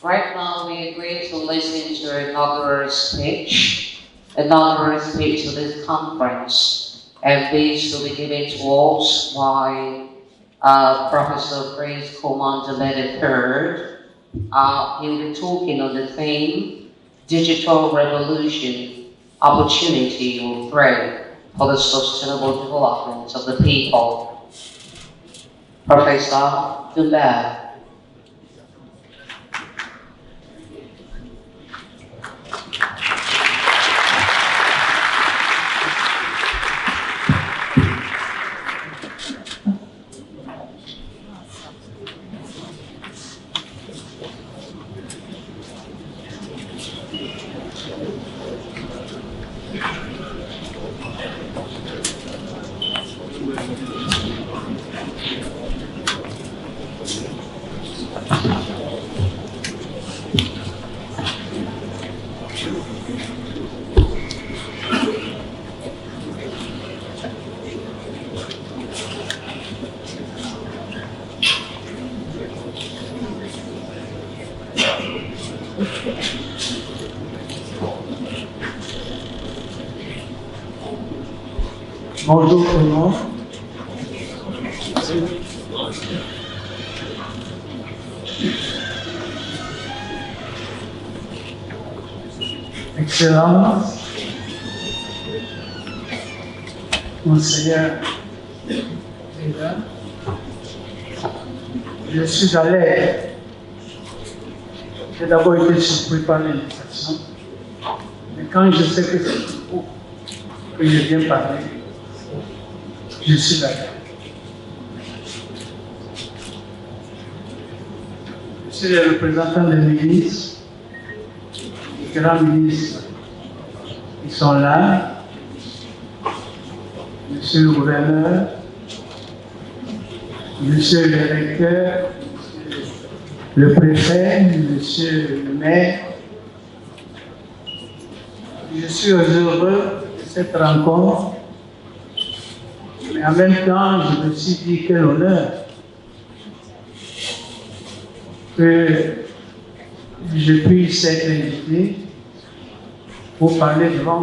Right now, we agree to listen to another speech to this conference, and this will be given to us by Professor Grace Komandale III. He'll be talking on the theme, Digital Revolution, Opportunity or Threat for the Sustainable Development of the People. Professor Dubert. Bonjour tout le monde. Excellence, Monseigneur Mesdames, je suis à l'aise. J'ai d'abord été surpris par l'invitation, mais quand je sais que c'est pour que je viens parler, je suis là. Je suis le représentant des ministres, les grands ministres qui sont là, monsieur le gouverneur, monsieur le recteur, le préfet, monsieur le maire. Je suis heureux de cette rencontre. Mais en même temps, je me suis dit quel honneur que je puisse être invité pour parler devant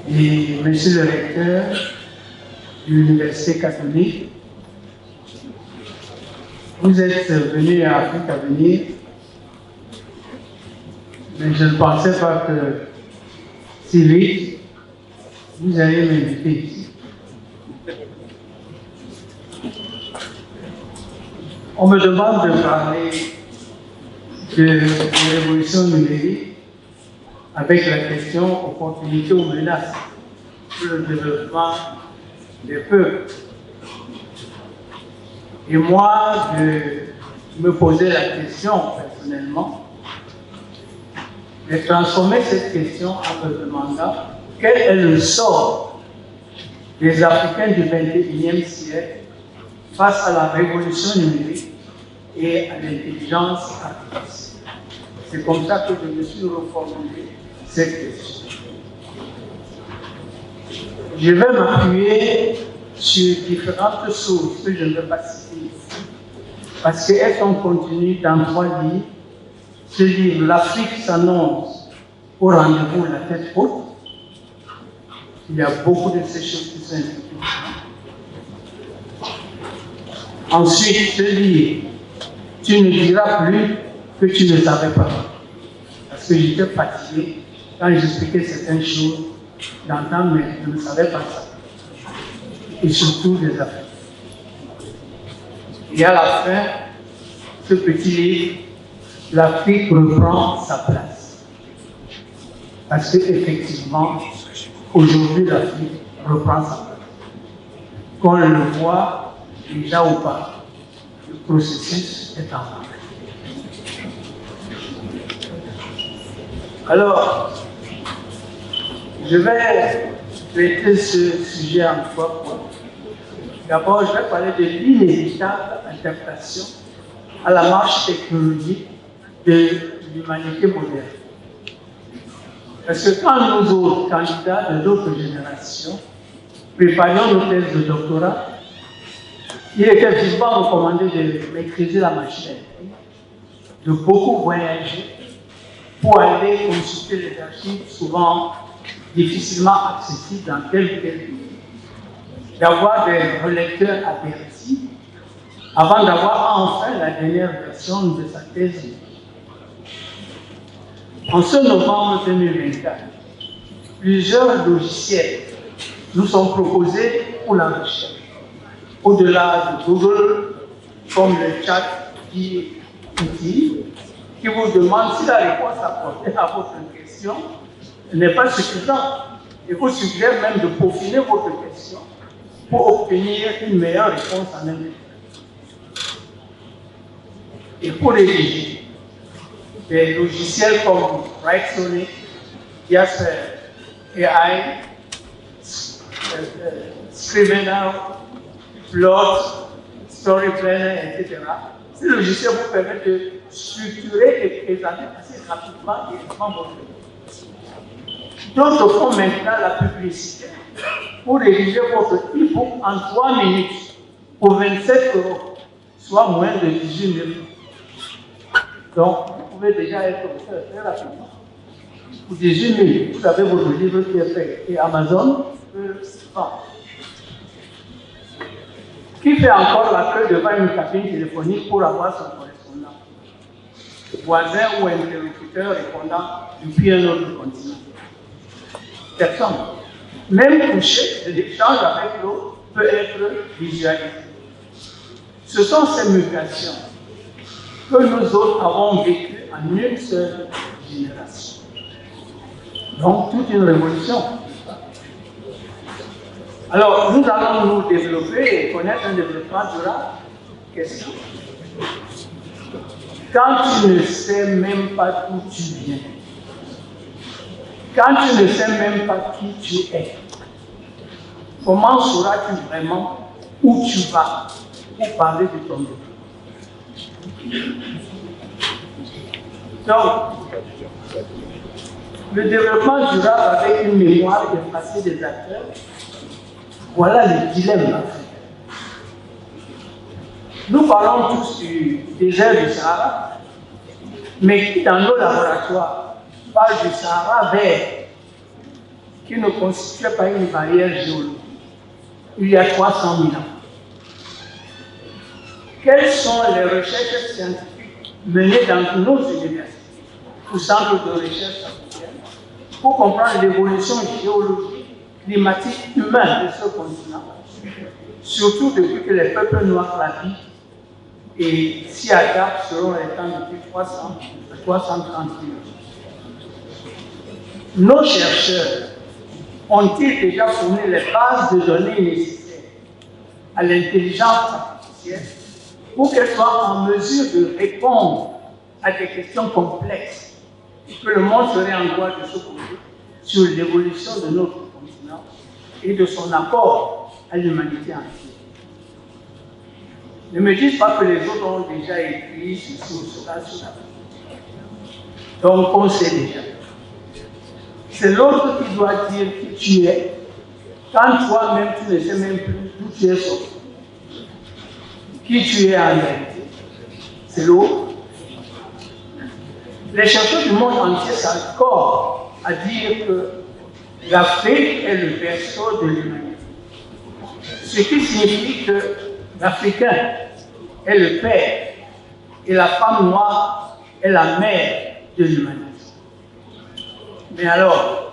vous. Et monsieur le recteur de l'Université catholique, vous êtes venu à Afrique à venir, mais je ne pensais pas que si vite, vous allez m'inviter ici. On me demande de parler de la révolution numérique avec la question opportunité ou menace pour le développement des peuples. Et moi, de me poser la question personnellement, de transformer cette question en me demandant quel est le sort des Africains du XXIe siècle face à la révolution numérique et à l'intelligence artificielle. C'est comme ça que je me suis reformulé cette question. Je vais m'appuyer sur différentes sources que je ne vais pas citer ici, parce qu'elles sont contenues dans 3 livres. Ce livre, L'Afrique s'annonce au rendez-vous la tête haute. Il y a beaucoup de ces choses qui sont inscrites. Ensuite, ce livre, tu ne diras plus que tu ne savais pas. Parce que j'étais fatigué quand j'expliquais certaines choses d'entendre, mais je ne savais pas ça. Et surtout des affaires. Et à la fin, ce petit livre, l'Afrique reprend sa place. Parce qu'effectivement, aujourd'hui, l'Afrique reprend sa place. Qu'on le voit déjà ou pas, le processus est en marche. Alors, je vais traiter ce sujet en 3 points. D'abord, je vais parler de l'inévitable adaptation à la marche technologique de l'humanité moderne. Parce que quand nous autres candidats de d'autres générations préparions nos thèses de doctorat, Il était vivement recommandé de maîtriser la machine, de beaucoup voyager pour aller consulter les archives souvent difficilement accessibles dans tel ou tel pays, d'avoir des relecteurs avertis avant d'avoir enfin la dernière version de sa thèse. En ce novembre 2024, plusieurs logiciels nous sont proposés pour la recherche. Au-delà de Google, comme le chat qui vous demande si la réponse apportée à votre question n'est pas suffisante. Il vous suggère même de peaufiner votre question pour obtenir une meilleure réponse en un temps. Et pour rédiger, des logiciels comme WriteSonic, Jasper AI, Scrivener, Plot, Storyplanner, etc. Ces logiciels vous permettent de structurer et présenter assez rapidement et aisément votre texte. D'autres font maintenant la publicité pour rédiger votre e-book en 3 minutes pour 27 €, soit moins de 18 000 €. Donc, vous pouvez déjà être auteur très rapidement. Pour 18 000, vous avez votre livre qui est fait et Amazon peut vendre. Qui fait encore la queue devant une cabine téléphonique pour avoir son correspondant, voisin ou interlocuteur répondant depuis un autre continent? Personne. Même couché, l'échange avec l'autre peut être visualisé. Ce sont ces mutations que nous autres avons vécues en une seule génération. Donc, toute une révolution. Alors, nous allons nous développer et connaître un développement durable. Question. Quand tu ne sais même pas d'où tu viens, quand tu ne sais même pas qui tu es, comment sauras-tu vraiment où tu vas pour parler de ton développement? Donc, le développement durable avec une mémoire effacée des acteurs, voilà le dilemme africain. Nous parlons tous du désert du Sahara, mais qui dans nos laboratoires parle du Sahara vert, qui ne constituait pas une barrière géologique, il y a 300 000 ans. Quelles sont les recherches scientifiques menées dans nos universités ou centres de recherche africaines pour comprendre l'évolution géologique, climatique, humaine de ce continent, surtout depuis que les peuples noirs l'habitent et s'y adaptent selon les temps depuis 300 à 330 000 ans. Nos chercheurs ont-ils déjà fourni les bases de données nécessaires à l'intelligence artificielle pour qu'elle soit en mesure de répondre à des questions complexes que le monde serait en droit de se poser sur l'évolution de notre continent et de son apport à l'humanité entière? Ne me dites pas que les autres ont déjà écrit ceci ou cela sur la vie. Donc on sait déjà. C'est l'autre qui doit dire qui tu es, quand toi-même tu ne sais même plus d'où tu es sorti. Qui tu es en réalité, c'est l'autre. Les chercheurs du monde entier s'accordent à dire que l'Afrique est le berceau de l'humanité. Ce qui signifie que l'Africain est le père et la femme noire est la mère de l'humanité. Mais alors,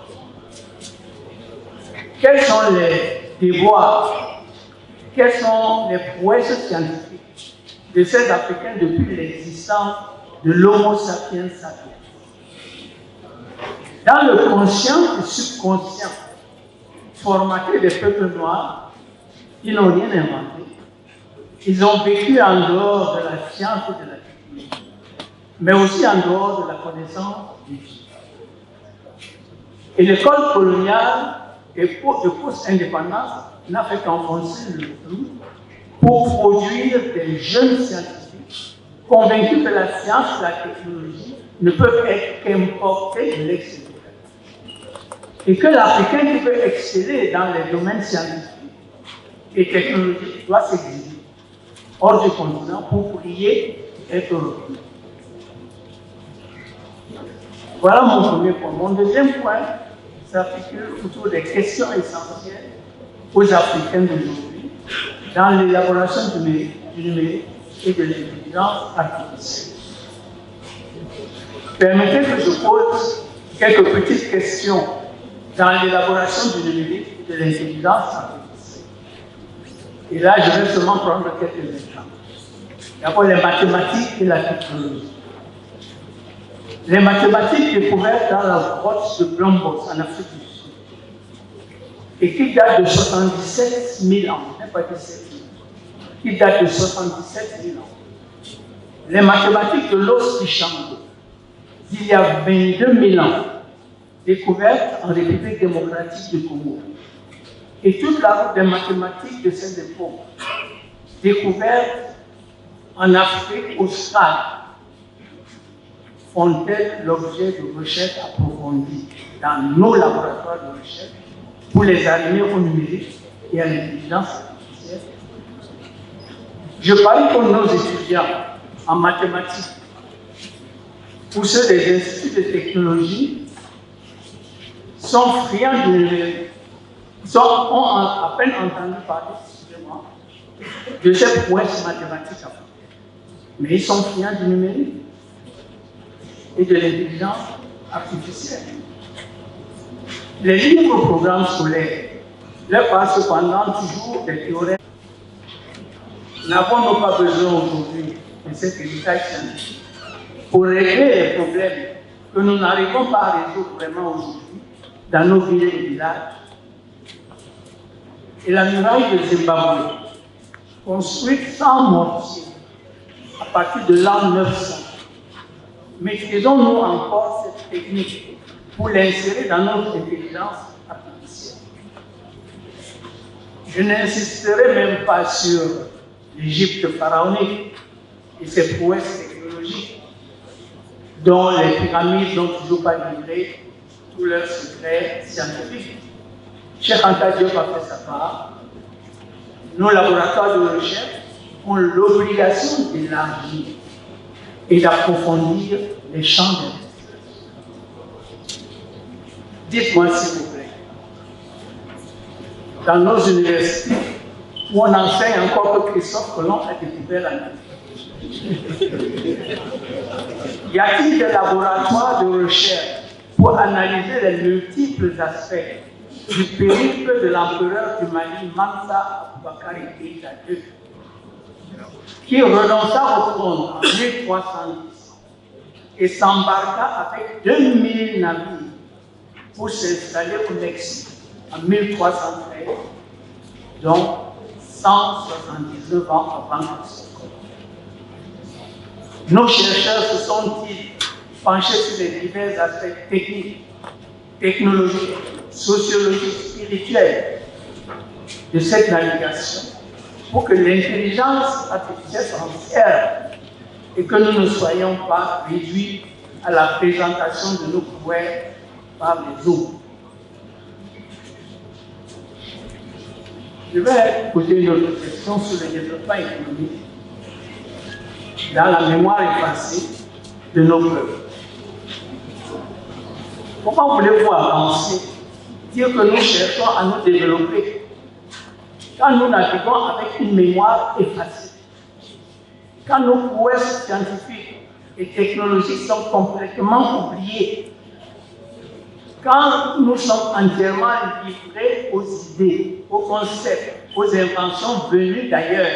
quels sont les devoirs, quelles sont les prouesses scientifiques de ces Africains depuis l'existence de l'Homo sapiens sapiens? Dans le conscient et subconscient formaté des peuples noirs, ils n'ont rien inventé. Ils ont vécu en dehors de la science et de la technologie, mais aussi en dehors de la connaissance du Dieu. Et l'école coloniale et de post-indépendance n'a fait qu'enfoncer le clou pour produire des jeunes scientifiques convaincus que la science et la technologie ne peuvent être qu'importées de l'extérieur. Et que l'Africain qui veut exceller dans les domaines scientifiques et technologiques doit s'exiler hors du continent pour prier et être reconnus. Voilà mon premier point. Mon deuxième point s'articule autour des questions essentielles aux Africains d'aujourd'hui dans l'élaboration du numérique et de l'intelligence artificielle. Permettez que je pose quelques petites questions dans l'élaboration du numérique et de l'intelligence artificielle. Et là, je vais seulement prendre quelques exemples. D'abord, les mathématiques et la technologie. Les mathématiques découvertes dans la grotte de Blombos en Afrique du Sud et qui datent de 77 000 ans, n'est pas 17 000, qui datent de 77 000 ans. Les mathématiques de l'os Kishango, d'il y a 22 000 ans, découvertes en République démocratique du Congo. Et toute la route des mathématiques de cette époque, découvertes en Afrique australe, font-elles l'objet de recherches approfondies dans nos laboratoires de recherche pour les arrimer au numérique et à l'intelligence artificielle? Je parie pour nos étudiants en mathématiques, pour ceux des instituts de technologie, sont friands du numérique. Ils ont à peine entendu parler, excusez-moi, de ces prouesses mathématiques. Mais ils sont friands du numérique et de l'intelligence artificielle. Les livres programmes scolaires leur passent cependant toujours des théorèmes. N'avons-nous pas besoin aujourd'hui de cet héritage scientifique pour régler les problèmes que nous n'arrivons pas à résoudre vraiment aujourd'hui dans nos villes et villages? Et la muraille de Zimbabwe, construite sans mortier à partir de l'an 900, maîtrisons-nous encore cette technique pour l'insérer dans notre intelligence artificielle? Je n'insisterai même pas sur l'Égypte pharaonique et ses prouesses technologiques, dont les pyramides n'ont toujours pas livré tous leurs secrets scientifiques. Cheikh Anta Diop a fait sa part. Nos laboratoires de recherche ont l'obligation d'élargir et d'approfondir les champs d'investigation. Dites-moi s'il vous plaît, dans nos universités, où on enseigne encore que Christophe Colomb a découvert l'Amérique, y a-t-il des laboratoires de recherche pour analyser les multiples aspects du périple de l'empereur du Mali, Mansa Aboubakar Keïta II, qui renonça au trône en 1310 et s'embarqua avec 2000 navires pour s'installer au Mexique en 1313, donc 179 ans avant Christ. Nos chercheurs se sont-ils penchés sur les divers aspects techniques, technologiques, sociologiques, spirituels de cette navigation pour que l'intelligence artificielle soit fière et que nous ne soyons pas réduits à la présentation de nos prouesses par les autres? Je vais poser une autre question sur le développement économique dans la mémoire effacée de nos peuples. Pourquoi voulez-vous avancer, dire que nous cherchons à nous développer, quand nous naviguons avec une mémoire effacée, quand nos prouesses scientifiques et technologiques sont complètement oubliées, quand nous sommes entièrement livrés aux idées, aux concepts, aux inventions venues d'ailleurs,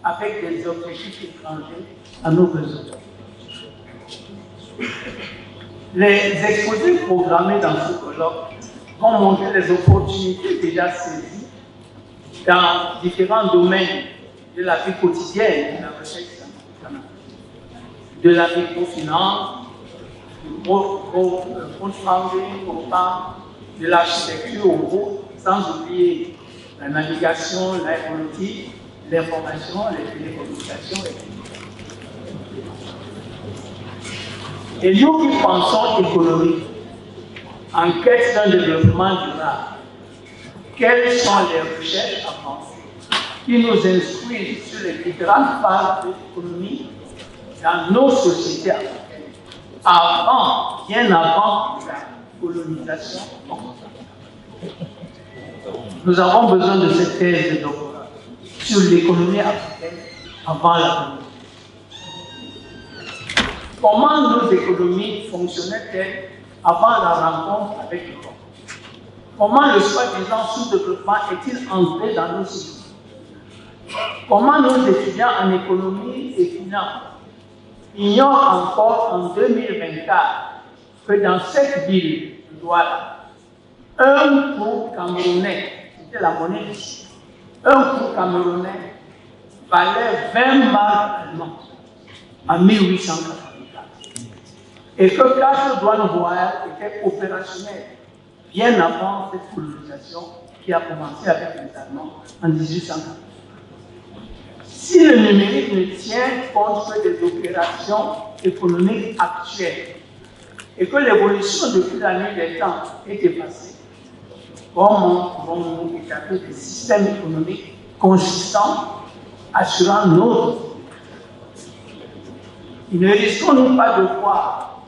avec des objectifs étrangers à nos besoins? Les exposés programmés dans ce colloque vont montrer les opportunités déjà saisies dans différents domaines de la vie quotidienne, de la recherche scientifique, de la microfinance, du crowdfunding, de l'architecture au groupe, sans oublier la navigation, l'aéronautique, l'information, les télécommunications, etc. Et nous qui pensons économique, en quête d'un développement durable, quelles sont les recherches avancées qui nous instruisent sur les différentes phases de l'économie dans nos sociétés africaines, bien avant la colonisation. Nous avons besoin de cette thèse de doctorat sur l'économie africaine avant la colonisation. Comment nos économies fonctionnaient-elles avant la rencontre avec l'Europe? Comment le soi-disant sous-développement est-il entré dans nos sociétés? Comment nos étudiants en économie et finance ignorent encore en 2024 que dans cette ville de Douala, un franc camerounais, c'était la monnaie ici, un franc camerounais valait 20 marques allemandes en 1884. Et que 4 douanes royales étaient opérationnelles bien avant cette colonisation qui a commencé avec les Allemands en 1840. Si le numérique ne tient compte que des opérations économiques actuelles et que l'évolution depuis la nuit des temps est effacée, comment pouvons-nous établir des systèmes économiques consistants assurant notre? Ne risquons-nous pas de croire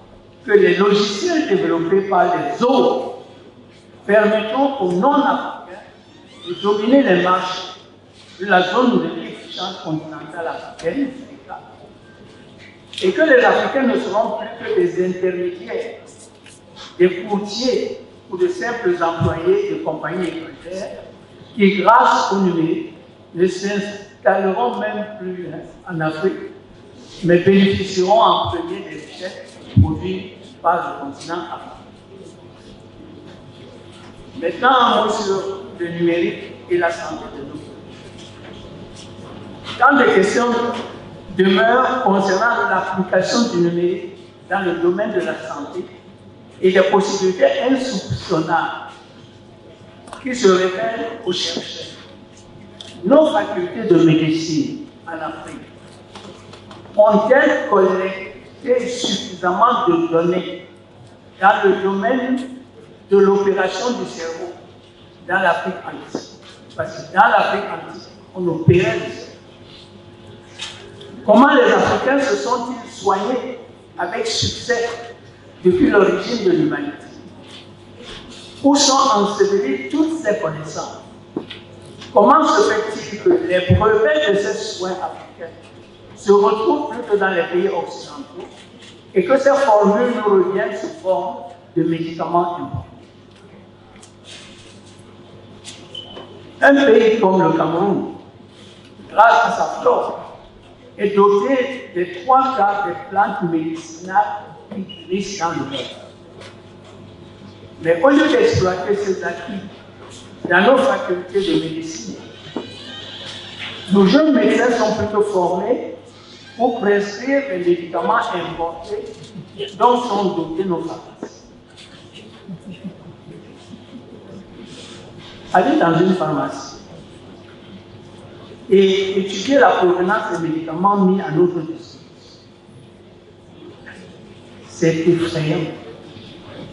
que les logiciels développés par les autres permettront aux non-africains de dominer les marchés de la zone de libre-échange continentale africaine et que les Africains ne seront plus que des intermédiaires, des courtiers ou de simples employés de compagnies étrangères qui, grâce au numérique, ne s'installeront même plus en Afrique, mais bénéficieront en premier des richesses produites par le continent africain. Maintenant, un mot sur le numérique et la santé de nos pays. Quand des questions demeurent concernant l'application du numérique dans le domaine de la santé et des possibilités insoupçonnables qui se révèlent aux chercheurs, nos facultés de médecine en Afrique ont-elles collecté suffisamment de données dans le domaine de l'opération du cerveau dans l'Afrique antique? Parce que dans l'Afrique antique, on opérait le cerveau. Comment les Africains se sont-ils soignés avec succès depuis l'origine de l'humanité? Où sont ensevelies toutes ces connaissances? Comment se fait-il que les brevets de ces soins africains se retrouvent plutôt dans les pays occidentaux et que ces formules nous reviennent sous forme de médicaments importés? Un pays comme le Cameroun, grâce à sa flore, est doté des 3 quarts des plantes médicinales qui glissent dans le monde. Mais au lieu d'exploiter ces acquis dans nos facultés de médecine, nos jeunes médecins sont plutôt formés pour prescrire les médicaments importés dont sont dotés nos pharmacies. Aller dans une pharmacie et étudier la provenance des médicaments mis à notre disposition, c'est effrayant.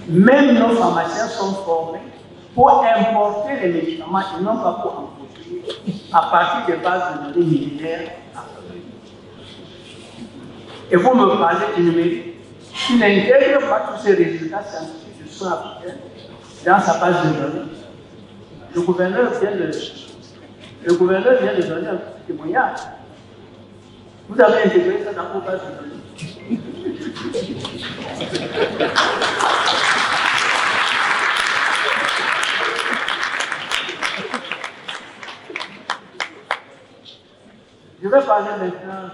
Même nos pharmaciens sont formés pour importer les médicaments et non pas pour en produire à partir des bases de données militaires. Et vous me parlez du numérique qui n'intègre pas tous ces résultats scientifiques de soins africains dans sa base de données. Le gouverneur vient de donner un petit témoignage. Vous avez intégré ça dans vos bases de données. Je vais parler maintenant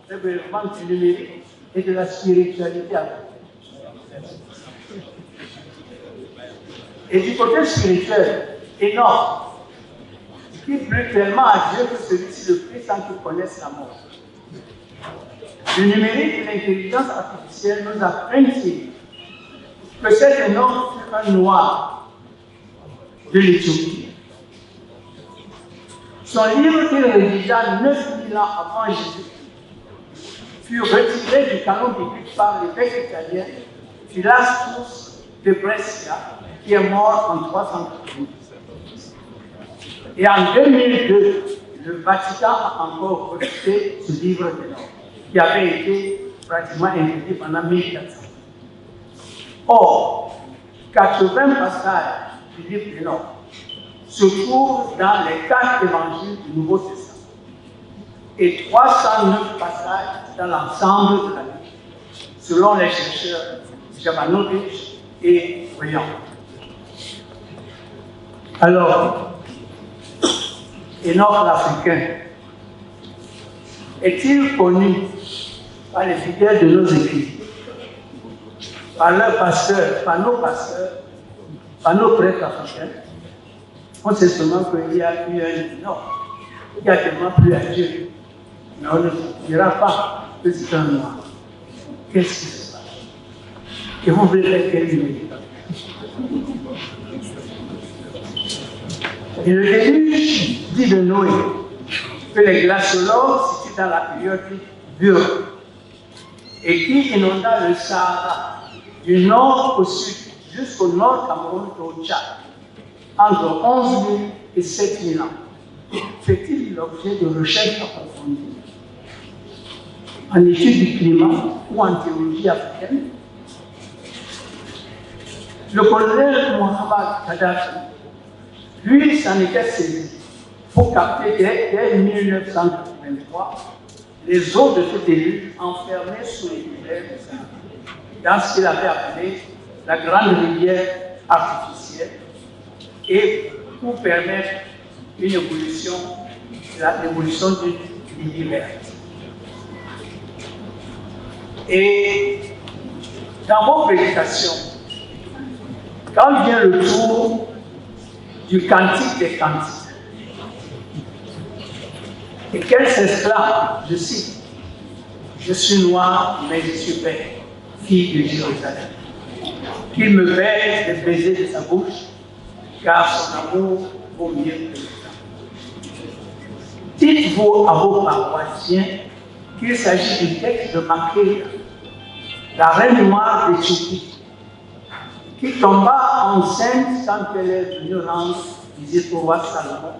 très brièvement du numérique et de la spiritualité africaine. Et du côté spirituel, énorme, qui plaît tellement à Dieu que celui-ci le prie sans qu'il connaisse la mort. Le numérique et l'intelligence artificielle nous apprennent-ils que cet énorme fut un noir de l'Éthiopie. Son livre qu'il rédigea 9000 ans avant Jésus fut retiré du canon biblique par l'évêque italien Philastus de Brescia, qui est mort en 390. Et en 2002, le Vatican a encore rejeté ce livre des normes, qui avait été pratiquement interdit pendant 1400. Or, 80 passages du livre des normes se trouvent dans les 4 évangiles du Nouveau Testament et 309 passages dans l'ensemble de la Bible, selon les chercheurs Jovanovic et Briand. Alors, Enoch l'Africain est-il connu par les fidèles de nos églises, par leurs pasteurs, par nos pasteurs, par nos prêtres africains? On sait seulement qu'il y a eu un Enoch qui a tellement plu à Dieu. Mais on ne dira pas que c'est un noir. Qu'est-ce qui se passe? Et vous verrez quelle idée. Et le déluge dit de Noé que les glaciologues situés dans la période dure et qui inonda le Sahara du nord au sud jusqu'au nord Cameroun et au Tchad entre 11 000 et 7 000 ans. Fait-il l'objet de recherches approfondies en études du climat ou en théologie africaine? Le colonel Mohamed Kadhafi, lui, s'en était saisi pour capter dès 1983 les eaux de ce déluge enfermées sous les rivières du Sahara, dans ce qu'il avait appelé la grande rivière artificielle, et pour permettre une évolution, l'évolution d'une rivière. Et dans vos prédications, quand vient le tour du cantique des cantiques, et qu'elle s'exclame, je cite, « Je suis noir, mais je suis belle, fille de Jérusalem. Qu'il me baise des baisers de sa bouche, car son amour vaut mieux que le temps. » Dites-vous à vos paroissiens qu'il s'agit du texte de Maquet, la reine noire d'Éthiopie, qui tomba enceinte quand elle est venue rendre visite au roi Salomon,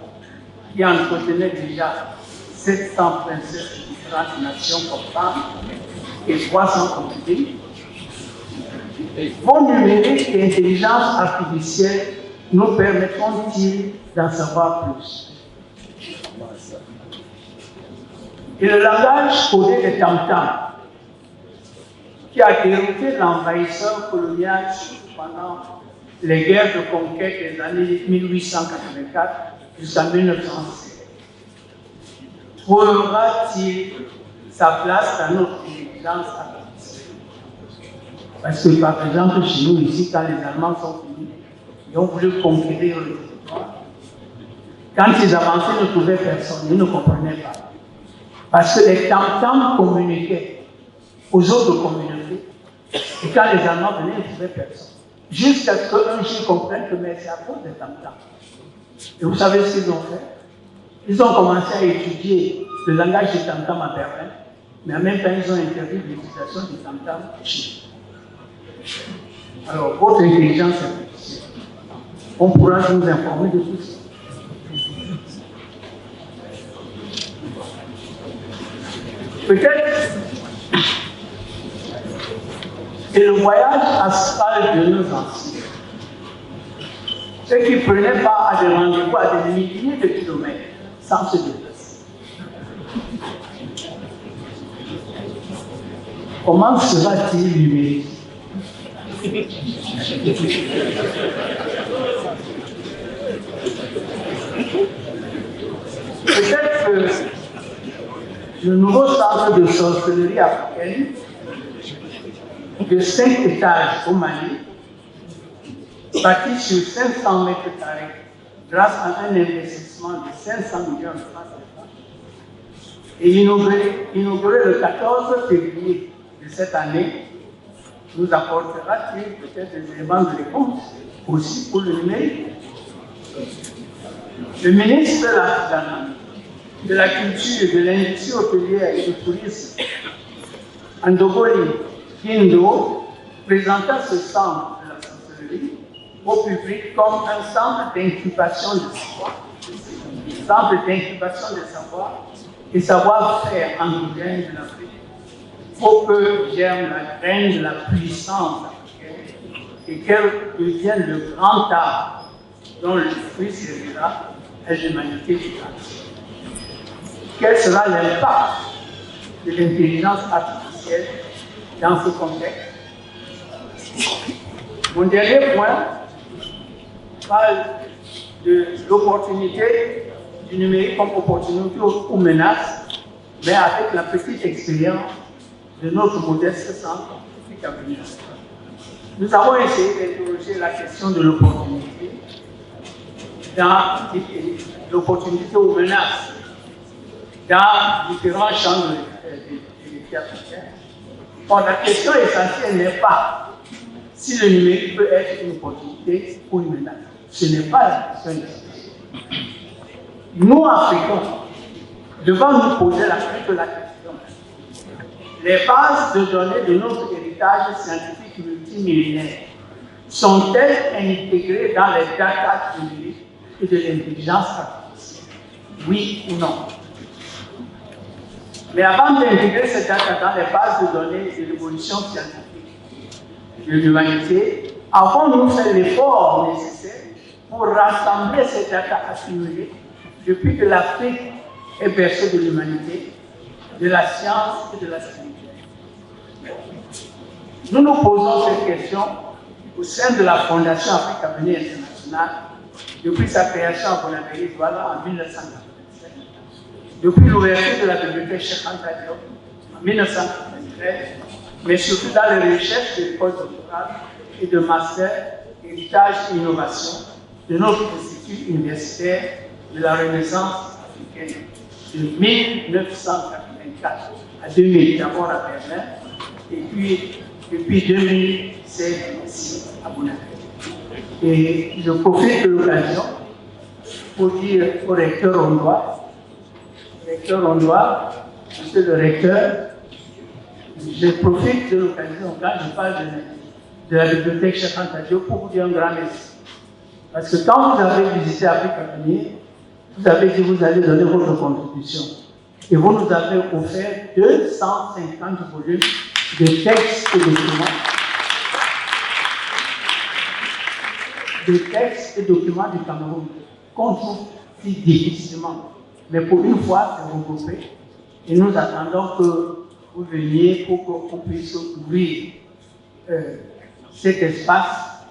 qui entretenait déjà 700 princesses de différentes nations comme femmes et 300 concubines. Vos numériques et intelligence artificielle nous permettront-ils d'en savoir plus? Et le langage codé des tam-tams, qui a dérouté l'envahisseur colonial pendant les guerres de conquête des années 1884 jusqu'à 1907, trouvera-t-il sa place dans notre intelligence artificielle? Parce que, par exemple, chez nous, ici, quand les Allemands sont venus, ils ont voulu conquérir le territoire. Quand ils avançaient, ils ne trouvaient personne, ils ne comprenaient pas. Parce que les tam-tams communiquaient aux autres communautés. Et quand les Allemands venaient, ils ne trouvaient personne. Jusqu'à ce qu'un jour ils comprennent que c'est à cause des tam-tams. Et vous savez ce qu'ils ont fait? Ils ont commencé à étudier le langage des tam-tams à Berlin, mais en même temps, ils ont interdit l'utilisation des tam-tams chez nous. Alors, votre intelligence artificielle, on pourra nous informer de tout ça. Peut-être, et le voyage astral de nos anciens, ceux qui ne prenaient pas à des rendez-vous à des milliers de kilomètres sans se déplacer. Comment sera-t-il numérique? Peut-être que le nouveau centre de sorcellerie africaine de 5 étages au Mali, bâti sur 500 mètres carrés grâce à un investissement de 500 millions de francs CFA, et inauguré le 14 février de cette année, nous apportera-t-il peut-être des éléments de réponse aussi pour le numérique? Le ministre de l'Artisanat, de la Culture, de l'Industrie hôtelière et du Tourisme, Andogoli Kindo, présenta ce centre de la sorcellerie au public comme un centre d'incubation de soi centre d'incubation de savoir et savoir-faire endogène de l'Afrique pour que germe la graine de la puissance africaine et qu'elle devienne le grand arbre dont le fruit servira à l'humanité du temps. Quel sera l'impact de l'intelligence artificielle dans ce contexte? Mon dernier point parle de l'opportunité du numérique comme opportunité ou menace, mais avec la petite expérience de notre modeste centre Afrique Avenir. Nous avons essayé d'interroger la question de l'opportunité l'opportunité ou menace dans différents champs de l'unité africaine. Bon, la question essentielle n'est pas si le numérique peut être une opportunité ou une menace. Ce n'est pas la question essentielle. Nous, Africains, devons nous poser la question. Les bases de données de notre héritage scientifique multimillénaire sont-elles intégrées dans les data numériques et de l'intelligence artificielle? Oui ou non? Mais avant d'intégrer ces data dans les bases de données de l'évolution scientifique de l'humanité, avons-nous fait l'effort nécessaire pour rassembler ces data accumulées depuis que l'Afrique est berceau de l'humanité, de la science et de la spiritualité? Nous nous posons cette question au sein de la Fondation Afrique Avenir Internationale depuis sa création à Conakry, voilà, en 1997, depuis l'ouverture de la bibliothèque Cheikh Anta Diop en 1993, mais surtout dans les recherches de l'école doctorale et de master, héritage et innovation de notre institut universitaire de la Renaissance africaine de 1984 à 2000, d'abord à Berlin, et puis depuis 2016 ici à Conakry. Et je profite de l'occasion pour dire au recteur hongrois, monsieur le recteur, je profite de l'occasion quand je parle de la bibliothèque Cheikh Anta Diop pour vous dire un grand merci. Parce que quand vous avez visité Afrique Avenir, vous avez dit que vous allez donner votre contribution. Et vous nous avez offert 250 volumes de textes et documents du Cameroun qu'on trouve si difficilement. Mais pour une fois, c'est regroupé. Et nous attendons que vous veniez pour qu'on puisse ouvrir cet espace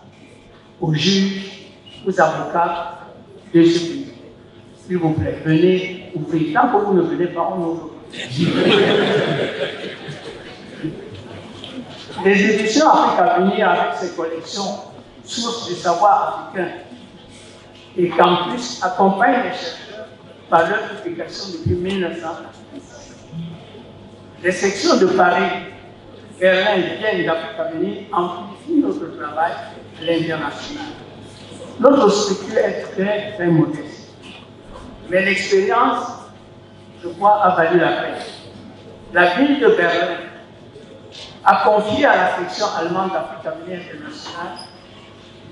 aux juges, aux avocats de ce pays. S'il vous plaît, venez ouvrir. Tant que vous ne venez pas, on ouvre. Les éditions Afrique Avenir, avec ses collections sources du savoir africain, et Campus accompagnent les chercheurs par leur publication depuis 1996. Les sections de Paris, Berlin et Vienne d'Afrique Avenir amplifient notre travail à l'international. Notre structure est très, très modeste. Mais l'expérience, je crois, a valu la peine. La ville de Berlin a confié à la section allemande d'Afrique Avenir International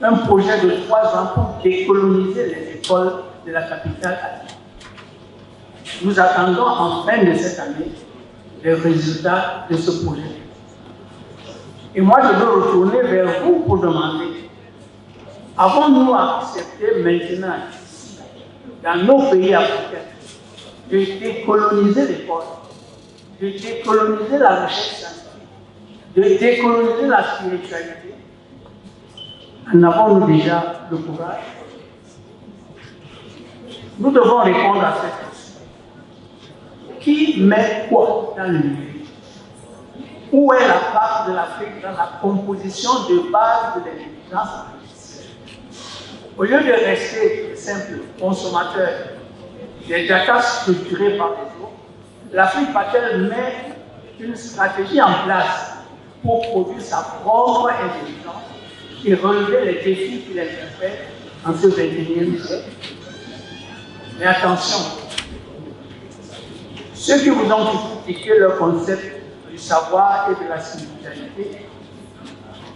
un projet de 3 ans pour décoloniser les écoles de la capitale allemande. Nous attendons en fin de cette année les résultats de ce projet. Et moi, je veux retourner vers vous pour demander, avons-nous accepté maintenant, dans nos pays africains, de décoloniser l'école, de décoloniser la recherche scientifique, de décoloniser la spiritualité? En avons-nous déjà le courage? Nous devons répondre à cette question. Qui met quoi dans le numérique? Où est la part de l'Afrique dans la composition de base de l'intelligence artificielle? Au lieu de rester simple consommateur des data structurés par les autres, l'Afrique va-t-elle mettre une stratégie en place pour produire sa propre intelligence et relever les défis qui l'interpellent en ce 21e siècle? Mais attention, ceux qui vous ont critiqué leur concept du savoir et de la spiritualité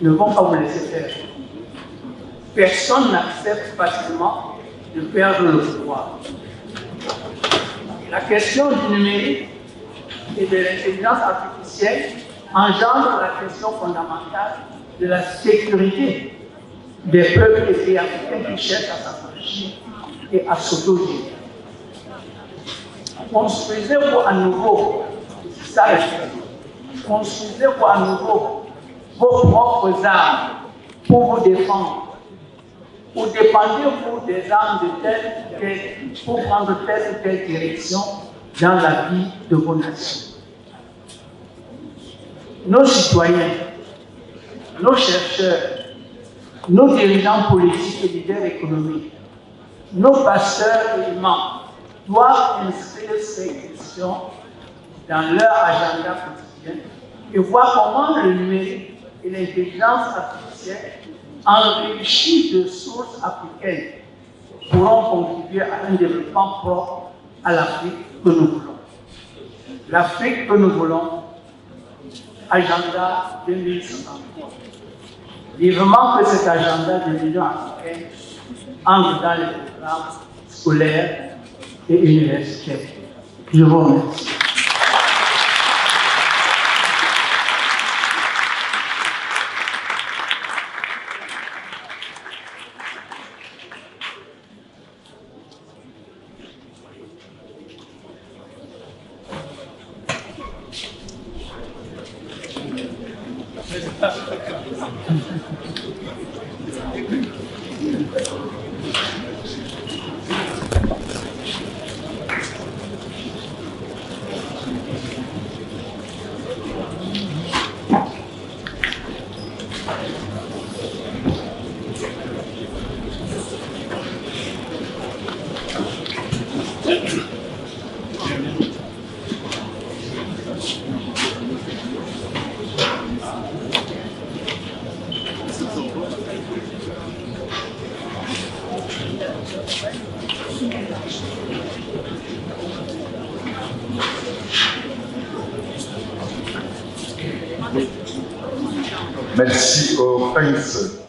ne vont pas vous laisser faire. Personne n'accepte facilement de perdre le pouvoir. La question du numérique et de l'intelligence artificielle engendre la question fondamentale de la sécurité des peuples et des Africains qui cherchent à s'affranchir et à s'autogérer. Construisez-vous à nouveau, c'est ça la question, construisez-vous à nouveau vos propres armes pour vous défendre, ou dépendez-vous des armes pour prendre telle ou telle direction dans la vie de vos nations. Nos citoyens, nos chercheurs, nos dirigeants politiques et leaders économiques, nos pasteurs et imams doivent inscrire ces questions dans leur agenda quotidien et voir comment le numérique et l'intelligence artificielle, enrichis de sources africaines, pourront contribuer à un développement propre à l'Afrique que nous voulons. L'Afrique que nous voulons, agenda 2053. Vivement que cet agenda de l'Union africaine entre dans les programmes scolaires et universitaires. Je vous remercie. Merci au Prince.